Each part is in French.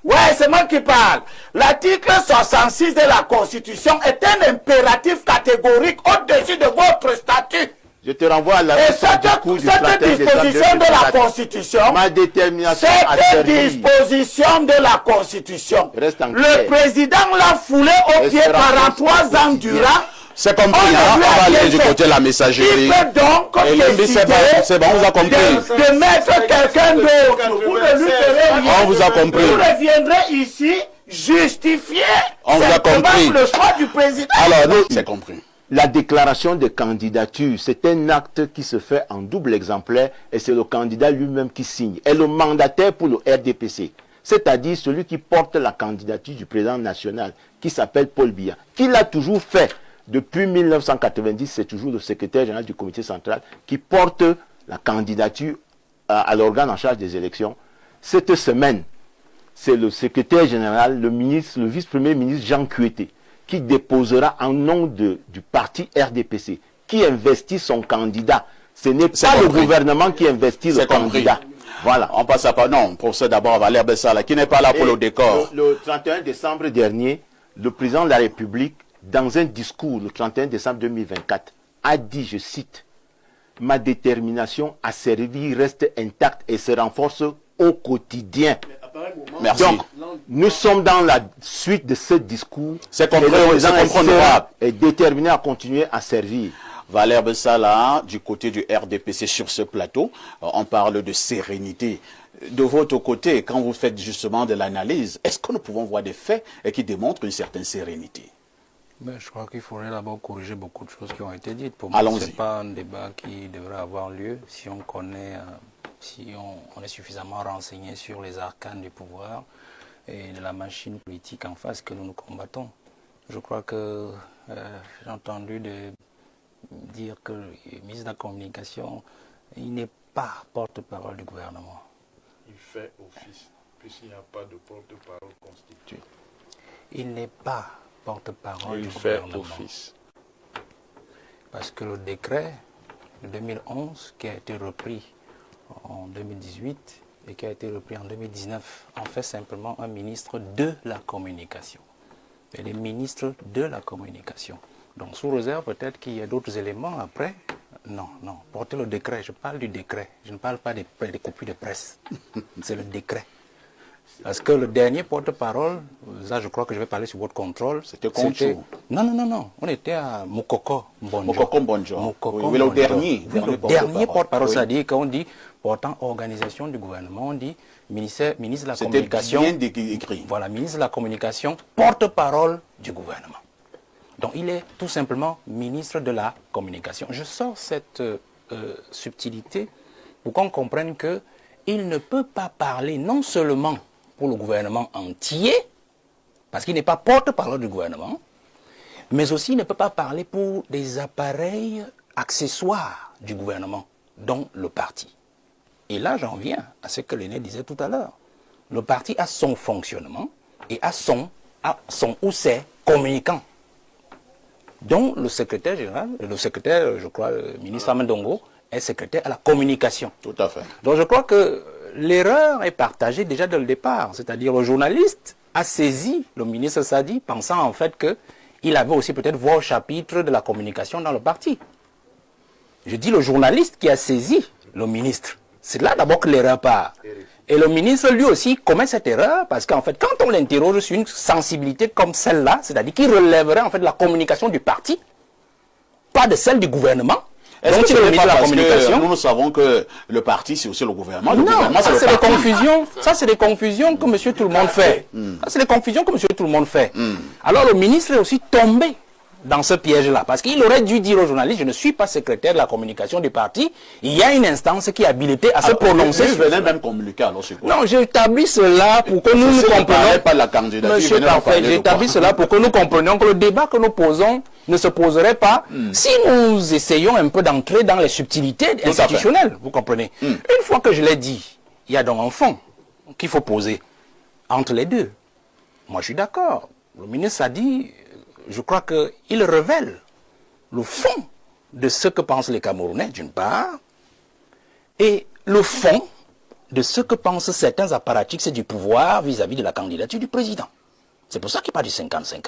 Ouais, c'est moi qui parle. L'article 66 de la Constitution est un impératif catégorique au-dessus de votre statut. Je te renvoie à la cette disposition de la Constitution, ma détermination à cette servir. Disposition de la Constitution, le président l'a foulé au pied 43 ans durant. C'est compris, on va aller du côté de la messagerie. Il peut donc c'est bon, on vous a compris. De mettre quelqu'un d'autre, vous ne lui ferez rien. On vous a compris. Vous reviendrez ici justifier on vous a compris. Le choix du président. Alors, nous, c'est compris. La déclaration de candidature, c'est un acte qui se fait en double exemplaire et c'est le candidat lui-même qui signe. Et le mandataire pour le RDPC, c'est-à-dire celui qui porte la candidature du président national, qui s'appelle Paul Biya, qui l'a toujours fait. Depuis 1990, c'est toujours le secrétaire général du comité central qui porte la candidature à l'organe en charge des élections. Cette semaine, c'est le secrétaire général, le vice-premier ministre Jean Kuete, qui déposera en nom du parti RDPC, qui investit son candidat. Ce n'est pas le gouvernement qui investit le candidat. Voilà. On passe à pas. Non, pour ça d'abord à Valère Bessala, qui n'est pas là pour le décor. Le 31 décembre dernier, le président de la République, dans un discours le 31 décembre 2024, a dit, je cite, « Ma détermination à servir reste intacte et se renforce au quotidien. » Merci. Donc, nous sommes dans la suite de ce discours. C'est compréhensible. Et déterminé à continuer à servir. Valère Bessala, du côté du RDPC sur ce plateau, on parle de sérénité. De votre côté, quand vous faites justement de l'analyse, est-ce que nous pouvons voir des faits qui démontrent une certaine sérénité? Ben, je crois qu'il faudrait d'abord corriger beaucoup de choses qui ont été dites. Pour moi, ce n'est pas un débat qui devrait avoir lieu si on connaît, si on est suffisamment renseigné sur les arcanes du pouvoir et de la machine politique en face que nous combattons. Je crois que j'ai entendu dire que le ministre de la Communication, il n'est pas porte-parole du gouvernement. Il fait office, puisqu'il n'y a pas de porte-parole constitué. Il n'est pas porte-parole du fait gouvernement. office. Parce que le décret de 2011 qui a été repris en 2018 et qui a été repris en 2019 en fait simplement un ministre de la communication. Et les ministres de la communication. Donc sous réserve peut-être qu'il y a d'autres éléments après. Non, non. Porter le décret, je parle du décret. Je ne parle pas des copies de presse. C'est le décret. Parce que le dernier porte-parole, là je crois que je vais parler sur votre contrôle. C'était Conchou. Non. On était à Mokoko Mbonjo. Mokoko Mbonjo. Oui, le dernier. Oui, le dernier porte-parole, c'est-à-dire qu'on dit portant organisation du gouvernement, on dit ministre de la communication. C'était bien écrit. Voilà, ministre de la communication, porte-parole du gouvernement. Donc il est tout simplement ministre de la communication. Je sors cette subtilité pour qu'on comprenne qu'il ne peut pas parler non seulement pour le gouvernement entier, parce qu'il n'est pas porte-parole du gouvernement, mais aussi il ne peut pas parler pour des appareils accessoires du gouvernement, dont le parti. Et là, j'en viens à ce que Léné disait tout à l'heure. Le parti a son fonctionnement et a son ou ses communicants, dont le secrétaire général, le secrétaire, je crois, le ministre Amendongo, est secrétaire à la communication. Tout à fait. Donc je crois que l'erreur est partagée déjà dès le départ. C'est-à-dire le journaliste a saisi le ministre Sadi, pensant en fait qu'il avait aussi peut-être voix au chapitre de la communication dans le parti. Je dis le journaliste qui a saisi le ministre. C'est là d'abord que l'erreur part. Et le ministre lui aussi commet cette erreur parce qu'en fait quand on l'interroge sur une sensibilité comme celle-là, c'est-à-dire qu'il relèverait en fait de la communication du parti, pas de celle du gouvernement. Est-ce que c'est le ministre de la communication? Nous savons que le parti, c'est aussi le gouvernement. Non, ça c'est des confusions. Ça c'est des confusions que monsieur tout le monde fait. Ça c'est des confusions que monsieur tout le monde fait. Alors le ministre est aussi tombé dans ce piège-là. Parce qu'il aurait dû dire aux journalistes, je ne suis pas secrétaire de la communication du parti. Il y a une instance qui est habilitée à se prononcer. Je venais même communiquer alors c'est quoi? Non, j'établis cela pour que nous comprenions. Pas la candidature. Monsieur Parfait, j'établis cela pour que nous comprenions que le débat que nous posons ne se poserait pas si nous essayons un peu d'entrer dans les subtilités institutionnelles. Vous comprenez? Une fois que je l'ai dit, il y a donc un fond qu'il faut poser entre les deux. Moi, je suis d'accord. Le ministre a dit, je crois qu'il révèle le fond de ce que pensent les Camerounais, d'une part, et le fond de ce que pensent certains apparatchiks du pouvoir vis-à-vis de la candidature du président. C'est pour ça qu'il parle du 50-50.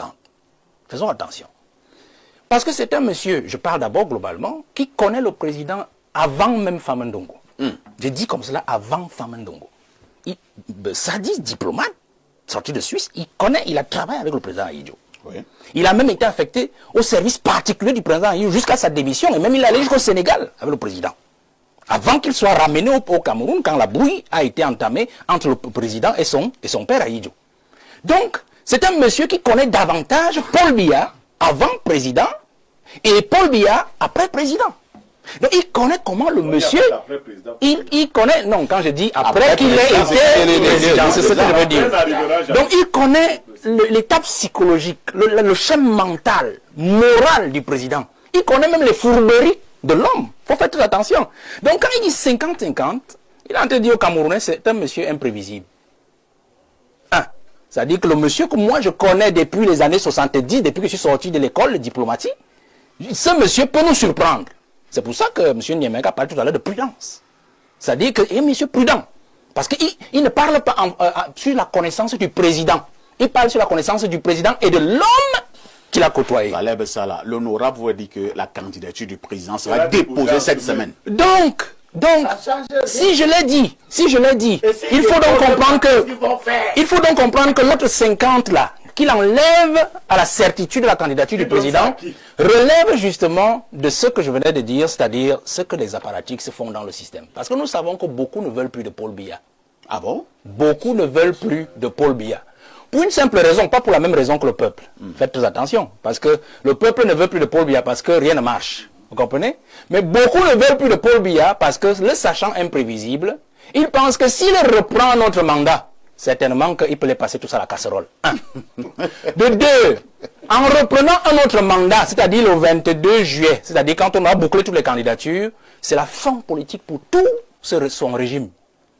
Faisons attention. Parce que c'est un monsieur, je parle d'abord globalement, qui connaît le président avant même Famandongo. Je dis comme cela, avant Famandongo. Sadiste, diplomate, sorti de Suisse, il a travaillé avec le président Ahidjo. Oui. Il a même été affecté au service particulier du président Ahidjo jusqu'à sa démission, et même il est allé jusqu'au Sénégal avec le président. Avant qu'il soit ramené au Cameroun, quand la brouille a été entamée entre le président et son père Ahidjo. Donc, c'est un monsieur qui connaît davantage Paul Biya avant président et Paul Biya après président. Donc il connaît comment le monsieur... Il connaît... Non, quand je dis après qu'il ait été président, c'est ce que je veux dire. Donc il connaît l'étape psychologique, le schéma mental, moral du président. Il connaît même les fourberies de l'homme. Il faut faire très attention. Donc quand il dit 50-50, il a entendu au Camerounais, c'est un monsieur imprévisible. C'est-à-dire que le monsieur que moi je connais depuis les années 70, depuis que je suis sorti de l'école de diplomatie, ce monsieur peut nous surprendre. C'est pour ça que M. Niemega parle tout à l'heure de prudence. C'est-à-dire qu'il est un monsieur prudent. Parce qu'il ne parle pas sur la connaissance du président. Il parle sur la connaissance du président et de l'homme qu'il a côtoyé. Valeb Salah, l'honorable vous dit que la candidature du président sera déposée cette semaine. Donc, si je l'ai dit, il faut donc comprendre que l'autre 50 là, qu'il enlève à la certitude de la candidature du président, relève justement de ce que je venais de dire, c'est-à-dire ce que les apparatchiks se font dans le système. Parce que nous savons que beaucoup ne veulent plus de Paul Biya. Ah bon? Beaucoup ne veulent plus de Paul Biya. Pour une simple raison, pas pour la même raison que le peuple. Faites très attention, parce que le peuple ne veut plus de Paul Biya parce que rien ne marche. Vous comprenez? Mais beaucoup ne veulent plus de Paul Biya parce que, le sachant imprévisible, ils pensent que s'il reprend notre mandat, certainement qu'il peut les passer tous à la casserole. De deux, en reprenant un autre mandat, c'est-à-dire le 22 juillet, c'est-à-dire quand on a bouclé toutes les candidatures, c'est la fin politique pour tout son régime.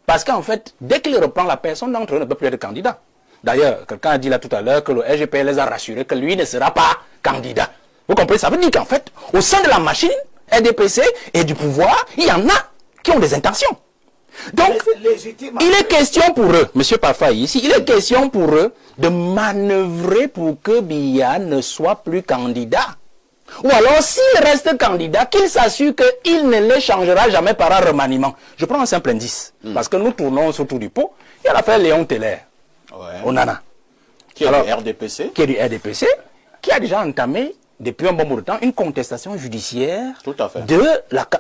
Parce qu'en fait, dès qu'il reprend la personne d'entre eux ne peut plus être candidat. D'ailleurs, quelqu'un a dit là tout à l'heure que le RGPL les a rassurés que lui ne sera pas candidat. Vous comprenez? Ça veut dire qu'en fait, au sein de la machine, RDPC et du pouvoir, il y en a qui ont des intentions. Donc, il est question pour eux, M. Parfait ici, il est question pour eux de manœuvrer pour que Biya ne soit plus candidat. Ou alors, s'il reste candidat, qu'il s'assure qu'il ne les changera jamais par un remaniement. Je prends un simple indice, parce que nous tournons autour du pot. Il y a l'affaire Léon Teller, au Nana. Qui est du RDPC. Qui est du RDPC, qui a déjà entamé depuis un bon bout de temps, une contestation judiciaire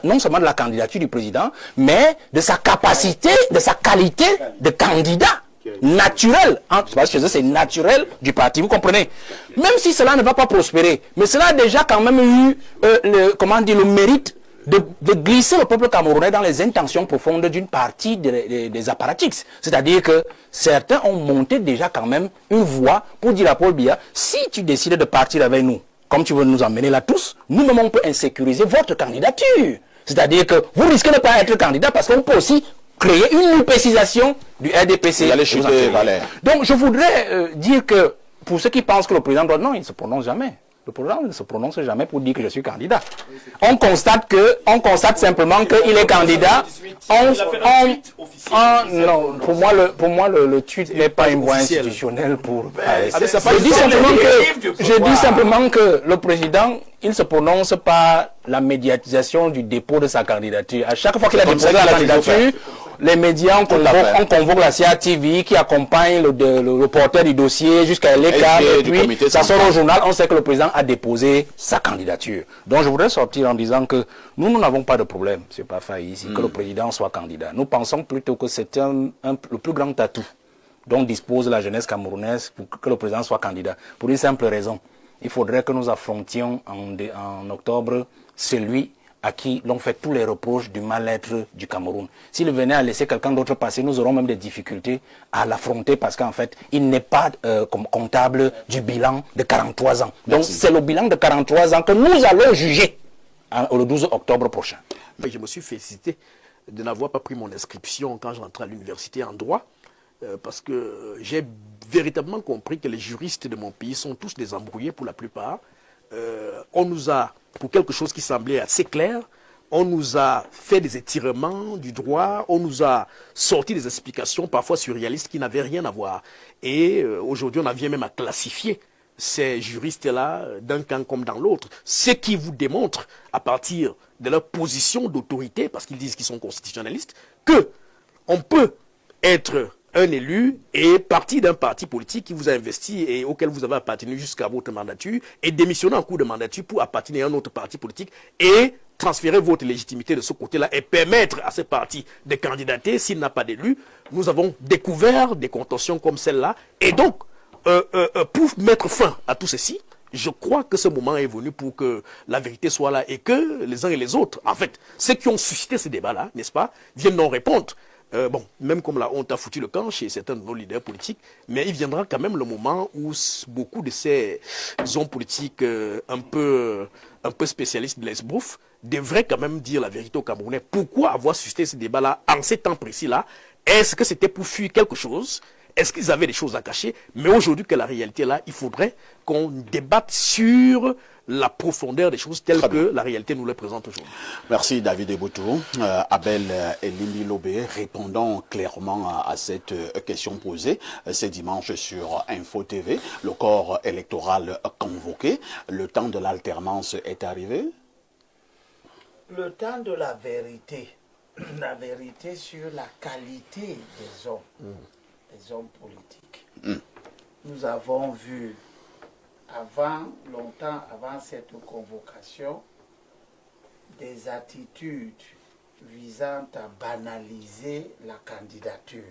non seulement de la candidature du président, mais de sa capacité, de sa qualité de candidat naturel. Parce que c'est naturel du parti, vous comprenez? Même si cela ne va pas prospérer, mais cela a déjà quand même eu le mérite de glisser le peuple camerounais dans les intentions profondes d'une partie des apparatchiks. C'est-à-dire que certains ont monté déjà quand même une voie pour dire à Paul Biya, si tu décides de partir avec nous, comme tu veux nous emmener là tous, nous-mêmes on peut insécuriser votre candidature. C'est-à-dire que vous risquez de ne pas être candidat parce qu'on peut aussi créer une upécisation du RDPC. Donc je voudrais dire que pour ceux qui pensent que le président doit... Non, il ne se prononce jamais. Le président ne se prononce jamais pour dire que je suis candidat. On constate simplement qu'il est candidat. Non, pour moi, le tweet n'est pas une voie institutionnelle pour... Je dis simplement que le président, il se prononce par la médiatisation du dépôt de sa candidature. À chaque fois qu'il a déposé la candidature, les médias, on convoque la CATV qui accompagne le porteur du dossier jusqu'à l'écart, et puis ça sort au journal, on sait que le président a déposé sa candidature. Donc je voudrais sortir en disant que nous n'avons pas de problème, M. Parfait ici, que le président soit candidat. Nous pensons plutôt que c'est le plus grand atout dont dispose la jeunesse camerounaise pour que le président soit candidat. Pour une simple raison, il faudrait que nous affrontions en octobre celui à qui l'on fait tous les reproches du mal-être du Cameroun. S'il venait à laisser quelqu'un d'autre passer, nous aurons même des difficultés à l'affronter parce qu'en fait, il n'est pas comptable du bilan de 43 ans. Donc c'est le bilan de 43 ans que nous allons juger le 12 octobre prochain. Je me suis félicité de n'avoir pas pris mon inscription quand j'entrais à l'université en droit parce que j'ai véritablement compris que les juristes de mon pays sont tous des embrouillés pour la plupart. On nous a, pour quelque chose qui semblait assez clair, on nous a fait des étirements du droit, on nous a sorti des explications parfois surréalistes qui n'avaient rien à voir. Et aujourd'hui, on en vient même à classifier ces juristes-là d'un camp comme dans l'autre. Ce qui vous démontre, à partir de leur position d'autorité, parce qu'ils disent qu'ils sont constitutionnalistes, que on peut être un élu et parti d'un parti politique qui vous a investi et auquel vous avez appartenu jusqu'à votre mandature et démissionner en cours de mandature pour appartenir à un autre parti politique et transférer votre légitimité de ce côté-là et permettre à ce parti de candidater s'il n'a pas d'élu. Nous avons découvert des contorsions comme celle-là. Et donc, pour mettre fin à tout ceci, je crois que ce moment est venu pour que la vérité soit là et que les uns et les autres, en fait, ceux qui ont suscité ce débat-là, n'est-ce pas, viennent nous répondre. Bon, même comme la honte a foutu le camp chez certains de nos leaders politiques, mais il viendra quand même le moment où beaucoup de ces hommes politiques un peu spécialistes de l'esbrouf devraient quand même dire la vérité aux Camerounais. Pourquoi avoir suscité ce débat-là en ces temps précis-là? Est-ce que c'était pour fuir quelque chose? Est-ce qu'ils avaient des choses à cacher? Mais aujourd'hui que la réalité est là, il faudrait qu'on débatte sur la profondeur des choses telles que la réalité nous les présente aujourd'hui. Merci David Eboutou. Abel Elimbi Lobé, répondant clairement à cette question posée ce dimanche sur Info TV. Le corps électoral convoqué, le temps de l'alternance est arrivé? Le temps de la vérité sur la qualité des hommes politiques. Nous avons vu longtemps avant cette convocation, des attitudes visant à banaliser la candidature.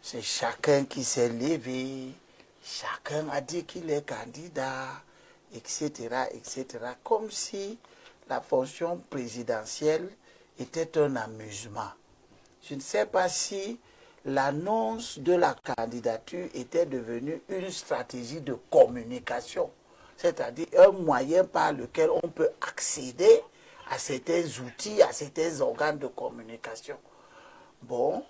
C'est chacun qui s'est levé, chacun a dit qu'il est candidat, etc., etc., comme si la fonction présidentielle était un amusement. Je ne sais pas si l'annonce de la candidature était devenue une stratégie de communication, c'est-à-dire un moyen par lequel on peut accéder à certains outils, à certains organes de communication. Bon,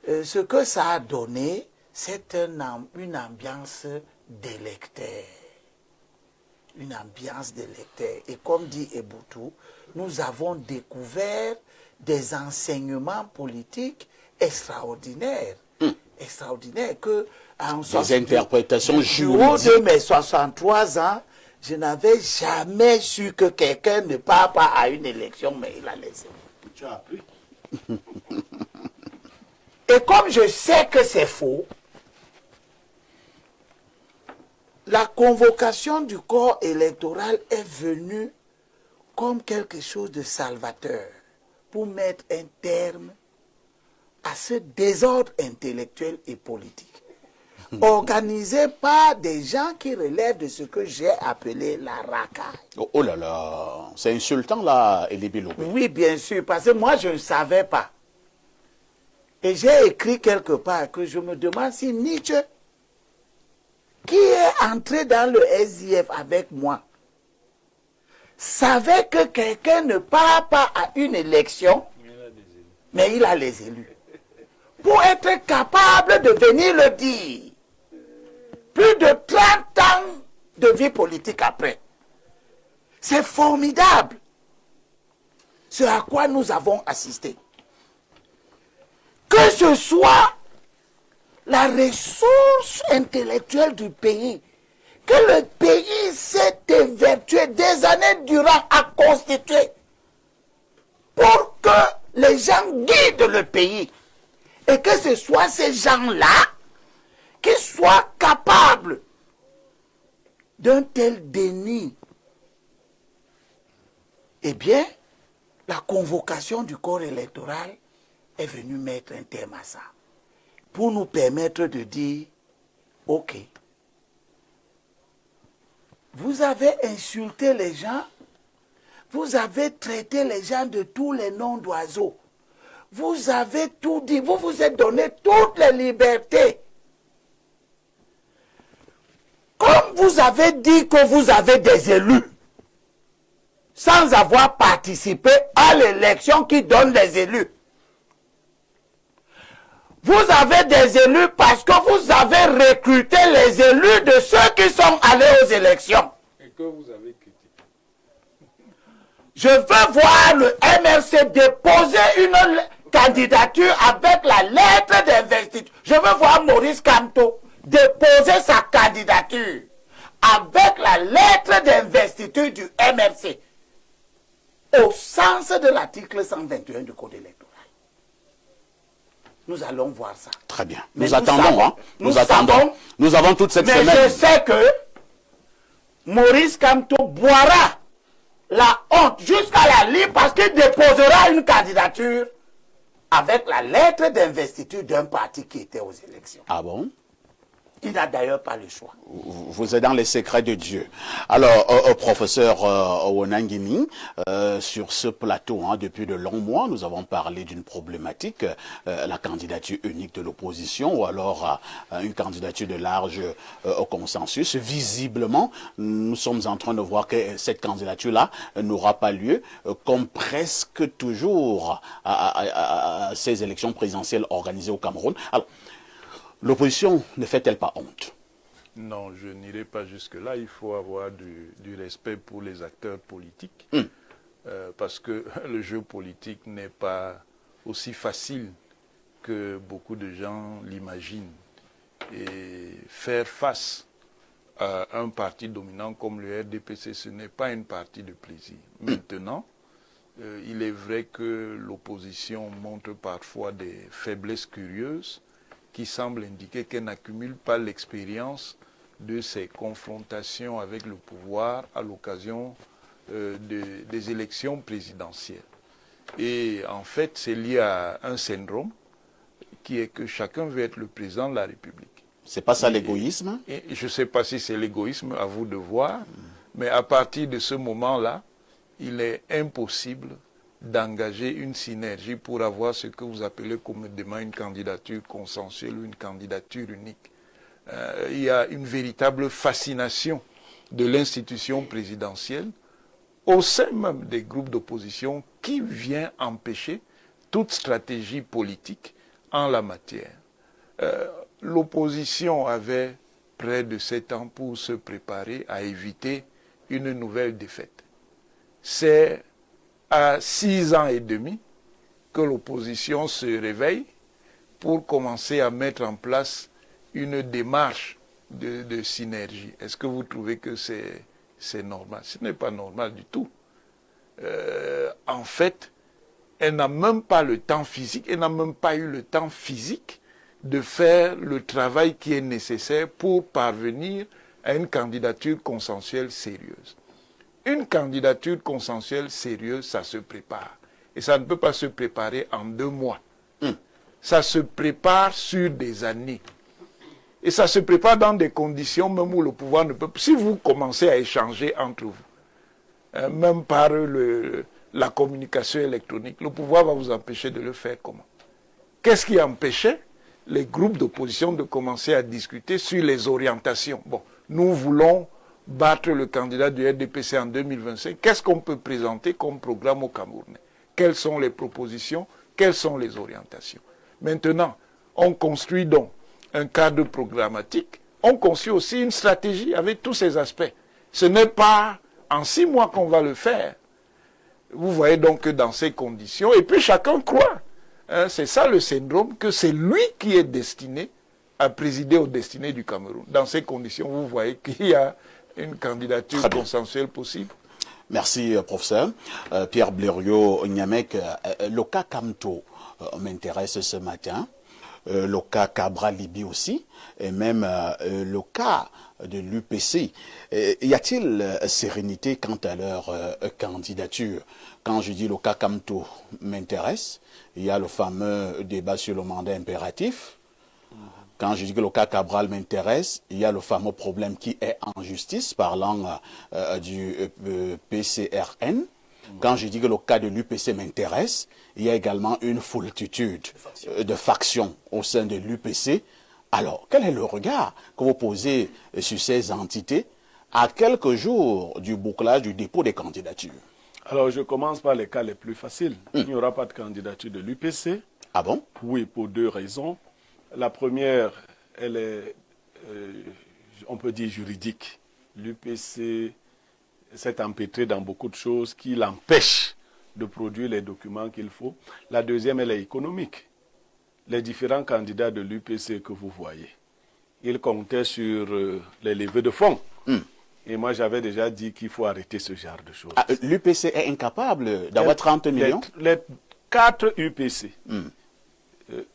ce que ça a donné, c'est une ambiance d'électeurs. Une ambiance d'électeurs. Et comme dit Eboutou, nous avons découvert des enseignements politiques extraordinaire que des interprétations juridiques. Au haut de mes 63 ans, je n'avais jamais su que quelqu'un ne part pas à une élection, mais il a laissé. Tu as appris. Et comme je sais que c'est faux, la convocation du corps électoral est venue comme quelque chose de salvateur pour mettre un terme à ce désordre intellectuel et politique, organisé par des gens qui relèvent de ce que j'ai appelé la racaille. Oh là là, c'est insultant là, Elimbi Lobé. Oui, bien sûr, parce que moi je ne savais pas. Et j'ai écrit quelque part que je me demande si Nietzsche, qui est entré dans le SIF avec moi, savait que quelqu'un ne part pas à une élection, mais il a les élus. Pour être capable de venir le dire. Plus de 30 ans de vie politique après. C'est formidable. Ce à quoi nous avons assisté. Que ce soit la ressource intellectuelle du pays, que le pays s'est évertué des années durant à constituer pour que les gens guident le pays. Et que ce soit ces gens-là qui soient capables d'un tel déni. Eh bien, la convocation du corps électoral est venue mettre un terme à ça. Pour nous permettre de dire, ok, vous avez insulté les gens, vous avez traité les gens de tous les noms d'oiseaux. Vous avez tout dit, vous vous êtes donné toutes les libertés. Comme vous avez dit que vous avez des élus, sans avoir participé à l'élection qui donne les élus. Vous avez des élus parce que vous avez recruté les élus de ceux qui sont allés aux élections. Et que vous avez critiqué. Je veux voir le MRC déposer une candidature avec la lettre d'investiture. Je veux voir Maurice Kamto déposer sa candidature avec la lettre d'investiture du MRC au sens de l'article 121 du Code électoral. Nous allons voir ça. Très bien. Mais Nous attendons. Hein. Nous attendons. savons, Nous avons toute cette mais semaine. je sais que Maurice Kamto boira la honte jusqu'à la ligne parce qu'il déposera une candidature avec la lettre d'investiture d'un parti qui était aux élections. Ah bon? Il n'a d'ailleurs pas le choix. Vous êtes dans les secrets de Dieu. Alors, professeur Wonangini, sur ce plateau, hein, depuis de longs mois, nous avons parlé d'une problématique, la candidature unique de l'opposition, ou alors une candidature de large consensus. Visiblement, nous sommes en train de voir que cette candidature-là n'aura pas lieu, comme presque toujours à ces élections présidentielles organisées au Cameroun. Alors, l'opposition ne fait-elle pas honte? Non, je n'irai pas jusque-là. Il faut avoir du respect pour les acteurs politiques. Parce que le jeu politique n'est pas aussi facile que beaucoup de gens l'imaginent. Et faire face à un parti dominant comme le RDPC, ce n'est pas une partie de plaisir. Maintenant, il est vrai que l'opposition montre parfois des faiblesses curieuses qui semble indiquer qu'elle n'accumule pas l'expérience de ces confrontations avec le pouvoir à l'occasion des élections présidentielles. Et en fait, c'est lié à un syndrome qui est que chacun veut être le président de la République. C'est pas ça l'égoïsme? Et je ne sais pas si c'est l'égoïsme, à vous de voir, mais à partir de ce moment-là, il est impossible d'engager une synergie pour avoir ce que vous appelez communément une candidature consensuelle ou une candidature unique. Il y a une véritable fascination de l'institution présidentielle au sein même des groupes d'opposition qui vient empêcher toute stratégie politique en la matière. L'opposition avait près de 7 ans pour se préparer à éviter une nouvelle défaite. C'est à 6 ans et demi que l'opposition se réveille pour commencer à mettre en place une démarche de synergie. Est-ce que vous trouvez que c'est normal? Ce n'est pas normal du tout. En fait, elle n'a même pas le temps physique, elle n'a même pas eu le temps physique de faire le travail qui est nécessaire pour parvenir à une candidature consensuelle sérieuse. Une candidature consensuelle sérieuse, ça se prépare. Et ça ne peut pas se préparer en 2 mois. Ça se prépare sur des années. Et ça se prépare dans des conditions même où le pouvoir ne peut pas... Si vous commencez à échanger entre vous, même par la communication électronique, le pouvoir va vous empêcher de le faire comment? Qu'est-ce qui empêchait les groupes d'opposition de commencer à discuter sur les orientations? Bon, nous voulons battre le candidat du RDPC en 2025, qu'est-ce qu'on peut présenter comme programme au Camerounais? Quelles sont les propositions? Quelles sont les orientations? Maintenant, on construit donc un cadre programmatique, on construit aussi une stratégie avec tous ces aspects. Ce n'est pas en 6 mois qu'on va le faire. Vous voyez donc que dans ces conditions, et puis chacun croit, hein, c'est ça le syndrome, que c'est lui qui est destiné à présider aux destinées du Cameroun. Dans ces conditions, vous voyez qu'il y a une candidature consensuelle possible. Merci, professeur. Pierre Blériot-Nyamek, le cas Kamto m'intéresse ce matin. Le cas Cabral Libi aussi, et même le cas de l'UPC. Y a-t-il sérénité quant à leur candidature? Quand je dis le cas Kamto m'intéresse, il y a le fameux débat sur le mandat impératif. Quand je dis que le cas Cabral m'intéresse, il y a le fameux problème qui est en justice, parlant du PCRN. Quand je dis que le cas de l'UPC m'intéresse, il y a également une foultitude de factions au sein de l'UPC. Alors, quel est le regard que vous posez sur ces entités à quelques jours du bouclage du dépôt des candidatures? Alors, je commence par les cas les plus faciles. Il n'y aura pas de candidature de l'UPC. Ah bon? Oui, pour 2 raisons. La première, elle est, on peut dire, juridique. L'UPC s'est empêtré dans beaucoup de choses qui l'empêchent de produire les documents qu'il faut. La deuxième, elle est économique. Les différents candidats de l'UPC que vous voyez, ils comptaient sur les levées de fonds. Et moi, j'avais déjà dit qu'il faut arrêter ce genre de choses. Ah, l'UPC est incapable d'avoir 30 millions? Les 4 UPC.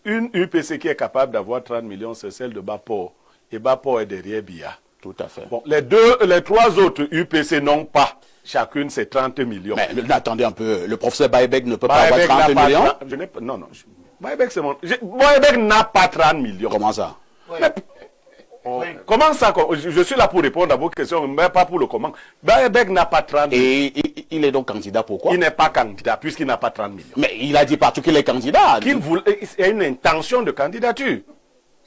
Une UPC qui est capable d'avoir 30 millions, c'est celle de Bapor. Et Bapor est derrière Bia. Tout à fait. Bon, les 3 autres UPC n'ont pas chacune ces 30 millions. Mais attendez un peu, le professeur Baïbek ne peut pas avoir 30 millions? Non. Baïbek, c'est mon... Baïbek n'a pas 30 millions. Comment ça? Mais... Comment ça? Je suis là pour répondre à vos questions, mais pas pour le comment. Baïbek n'a pas 30 millions. Et il est donc candidat, pourquoi? Il n'est pas candidat, puisqu'il n'a pas 30 millions. Mais il a dit partout qu'il est candidat. Il a une intention de candidature.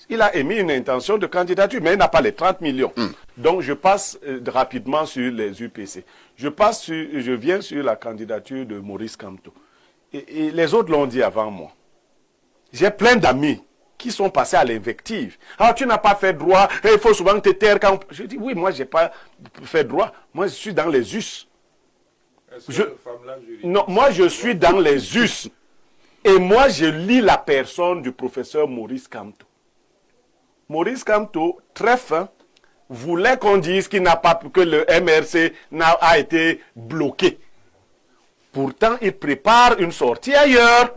Il a émis une intention de candidature, mais il n'a pas les 30 millions. Donc, je passe rapidement sur les UPC. Je viens sur la candidature de Maurice Kamto. Et les autres l'ont dit avant moi. J'ai plein d'amis qui sont passés à l'invective. Ah, tu n'as pas fait droit, il faut souvent te taire quand... Je dis, oui, moi, je n'ai pas fait droit. Moi, je suis dans les us. Non, moi, je suis dans les us. Et moi, je lis la personne du professeur Maurice Kamto. Maurice Kamto, très fin, voulait qu'on dise qu'il n'a pas, que le MRC a été bloqué. Pourtant, il prépare une sortie ailleurs.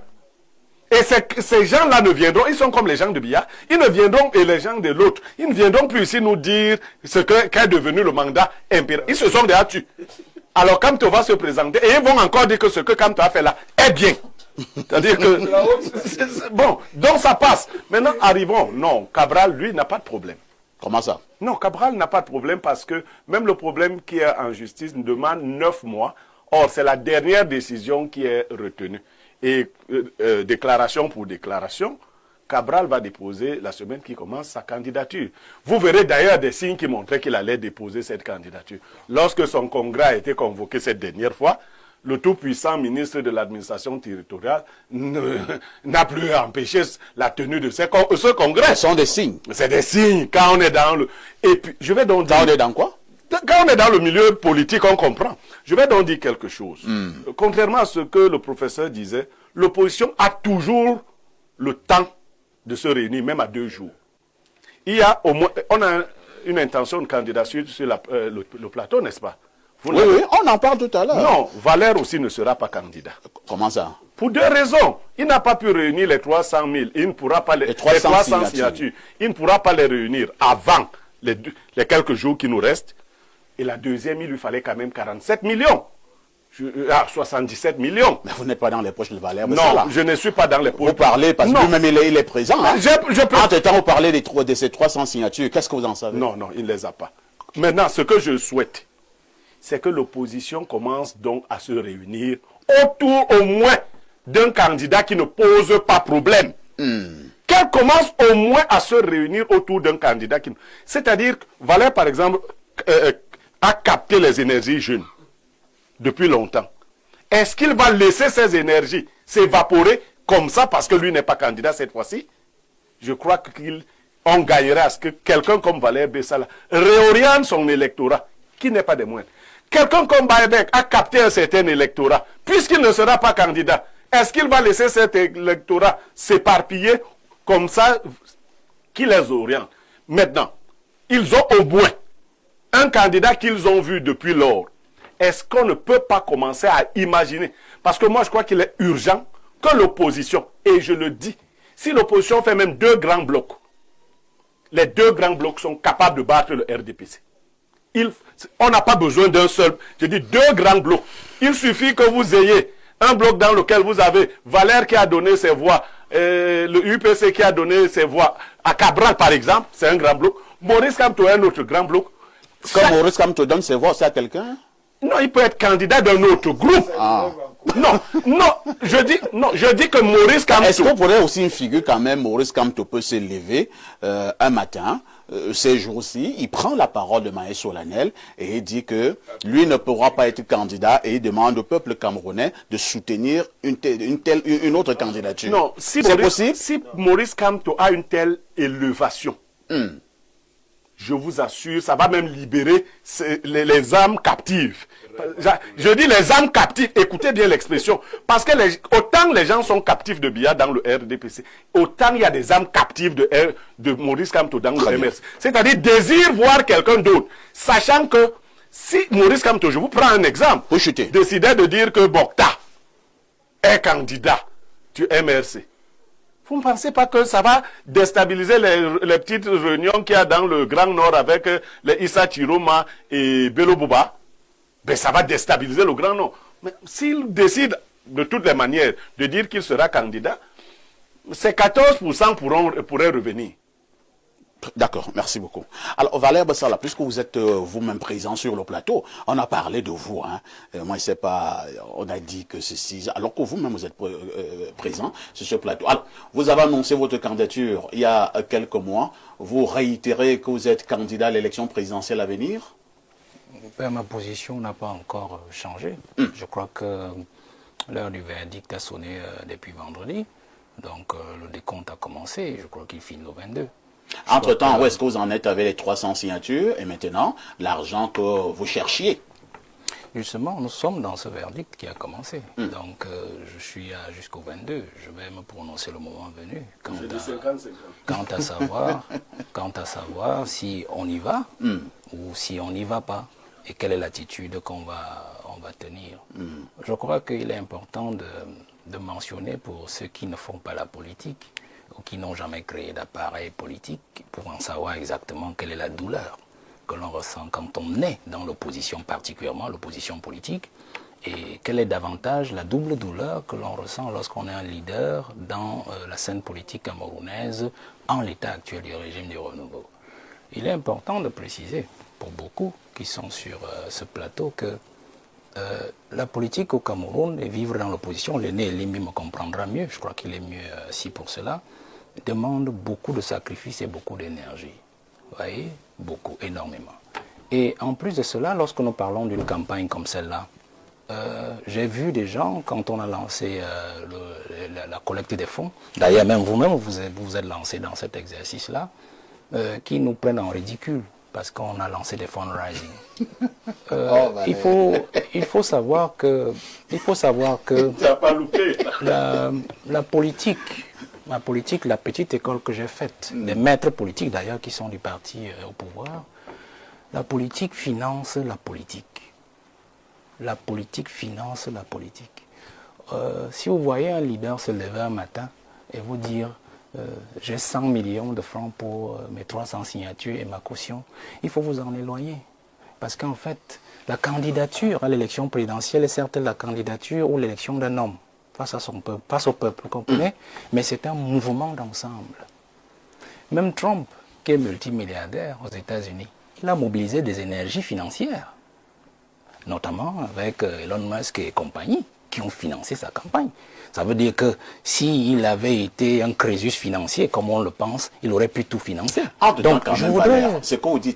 Et ces gens-là ne viendront, ils sont comme les gens de Bia, ils ne viendront, et les gens de l'autre, ils ne viendront plus ici nous dire ce qu'est devenu le mandat impérial. Ils se sont déjà tués. Alors Kamto va se présenter, et ils vont encore dire que ce que Kamto a fait là est bien. C'est-à-dire que... Bon, donc ça passe. Maintenant, arrivons. Non, Cabral, lui, n'a pas de problème. Comment ça? Non, Cabral n'a pas de problème parce que même le problème qui est en justice demande 9 mois. Or, c'est la dernière décision qui est retenue. Et déclaration pour déclaration, Cabral va déposer la semaine qui commence sa candidature. Vous verrez d'ailleurs des signes qui montraient qu'il allait déposer cette candidature. Lorsque son congrès a été convoqué cette dernière fois, le tout-puissant ministre de l'administration territoriale n'a plus empêché la tenue de ce congrès. Ce sont des signes. C'est des signes. Quand on est dans le... Et puis, je vais donc dire... Quand on est dans quoi? Quand on est dans le milieu politique, on comprend. Je vais donc dire quelque chose. Contrairement à ce que le professeur disait, l'opposition a toujours le temps de se réunir, même à 2 jours. Il y a au moins... On a une intention de candidature sur le plateau, n'est-ce pas? Oui, on en parle tout à l'heure. Non, Valère aussi ne sera pas candidat. Comment ça? Pour 2 raisons. Il n'a pas pu réunir les 300 000. Il ne pourra pas les 300 signatures. Il ne pourra pas les réunir avant les quelques jours qui nous restent. Et la deuxième, il lui fallait quand même 47 millions. 77 millions. Mais vous n'êtes pas dans les poches de Valère. Non, je ne suis pas dans les poches. Vous parlez parce que lui-même il est présent. Hein? Entre-temps, vous parlez de ces 300 signatures. Qu'est-ce que vous en savez? Non, il ne les a pas. Maintenant, ce que je souhaite, c'est que l'opposition commence donc à se réunir autour au moins d'un candidat qui ne pose pas problème. Qu'elle commence au moins à se réunir autour d'un candidat qui... C'est-à-dire, Valère, par exemple, a capté les énergies jeunes depuis longtemps. Est-ce qu'il va laisser ces énergies s'évaporer comme ça parce que lui n'est pas candidat cette fois-ci? Je crois qu'on gagnerait à ce que quelqu'un comme Valère Bessala réoriente son électorat, qui n'est pas des moindres. Quelqu'un comme Baïbek a capté un certain électorat, puisqu'il ne sera pas candidat. Est-ce qu'il va laisser cet électorat s'éparpiller comme ça, qu'il les oriente? Maintenant, ils ont au moins un candidat qu'ils ont vu depuis lors. Est-ce qu'on ne peut pas commencer à imaginer? Parce que moi, je crois qu'il est urgent que l'opposition, et je le dis, si l'opposition fait même 2 grands blocs, les 2 grands blocs sont capables de battre le RDPC. On n'a pas besoin d'un seul, je dis 2 grands blocs. Il suffit que vous ayez un bloc dans lequel vous avez Valère qui a donné ses voix, le UPC qui a donné ses voix à Cabral par exemple, c'est un grand bloc. Maurice Kamto est un autre grand bloc. Quand Maurice Kamto donne ses voix, c'est à quelqu'un? Non, il peut être candidat d'un autre groupe. Je dis que Maurice Kamto... Est-ce qu'on pourrait aussi une figure quand même, Maurice Kamto peut se lever un matin, ces jours-ci, il prend la parole de manière solennelle et il dit que lui ne pourra pas être candidat et il demande au peuple camerounais de soutenir une autre candidature. Non, c'est possible. Si Maurice Kamto a une telle élévation, je vous assure, ça va même libérer les âmes captives. Je dis les âmes captives, écoutez bien l'expression, parce que autant les gens sont captifs de Biya dans le RDPC, autant il y a des âmes captives de Maurice Kamto dans le MRC. C'est-à-dire désir voir quelqu'un d'autre, sachant que si Maurice Kamto, je vous prends un exemple, décidait de dire que Bokta est candidat du MRC, vous ne pensez pas que ça va déstabiliser les petites réunions qu'il y a dans le Grand Nord avec les Issa Chiroma et Bello Boba? Ben, ça va déstabiliser le Grand Nord. Mais s'il décide de toutes les manières de dire qu'il sera candidat, ces 14% pourraient revenir. D'accord, merci beaucoup. Alors, Valère Bassala, puisque vous êtes vous-même présent sur le plateau, on a parlé de vous. Hein. Moi, je sais pas, on a dit que ceci, alors que vous-même, vous êtes présent sur ce plateau. Alors, vous avez annoncé votre candidature il y a quelques mois. Vous réitérez que vous êtes candidat à l'élection présidentielle à venir? Ben, ma position n'a pas encore changé. Je crois que l'heure du verdict a sonné depuis vendredi. Donc, le décompte a commencé. Je crois qu'il finit le 22. Entre-temps, où est-ce que vous en êtes avec les 300 signatures et maintenant l'argent que vous cherchiez? Justement, nous sommes dans ce verdict qui a commencé. Donc, je suis jusqu'au 22. Je vais me prononcer le moment venu. Quant à savoir si on y va ou si on n'y va pas et quelle est l'attitude qu'on va tenir. Je crois qu'il est important de mentionner pour ceux qui ne font pas la politique ou qui n'ont jamais créé d'appareil politique pour en savoir exactement quelle est la douleur que l'on ressent quand on est dans l'opposition, particulièrement l'opposition politique, et quelle est davantage la double douleur que l'on ressent lorsqu'on est un leader dans la scène politique camerounaise en l'état actuel du régime du renouveau. Il est important de préciser pour beaucoup qui sont sur ce plateau que la politique au Cameroun et vivre dans l'opposition, l'aîné Limbi me comprendra mieux, je crois qu'il est mieux assis pour cela, demande beaucoup de sacrifices et beaucoup d'énergie. Vous voyez, beaucoup, énormément. Et en plus de cela, lorsque nous parlons d'une campagne comme celle-là, j'ai vu des gens, quand on a lancé la collecte des fonds, d'ailleurs même vous-même vous êtes lancé dans cet exercice-là, qui nous prennent en ridicule parce qu'on a lancé des fundraising. Il faut savoir que la politique, la petite école que j'ai faite, des maîtres politiques d'ailleurs qui sont du parti au pouvoir, la politique finance la politique. La politique finance la politique. Si vous voyez un leader se lever un matin et vous dire j'ai 100 millions de francs pour mes 300 signatures et ma caution, il faut vous en éloigner. Parce qu'en fait, la candidature à l'élection présidentielle est certes la candidature ou l'élection d'un homme face à son peuple, face au peuple, vous comprenez? Mais c'est un mouvement d'ensemble. Même Trump, qui est multimilliardaire aux États-Unis, il a mobilisé des énergies financières, notamment avec Elon Musk et compagnie, qui ont financé sa campagne. Ça veut dire que s'il avait été un Crésus financier, comme on le pense, il aurait pu tout financer. Donc, je voudrais... Ce qu'on dit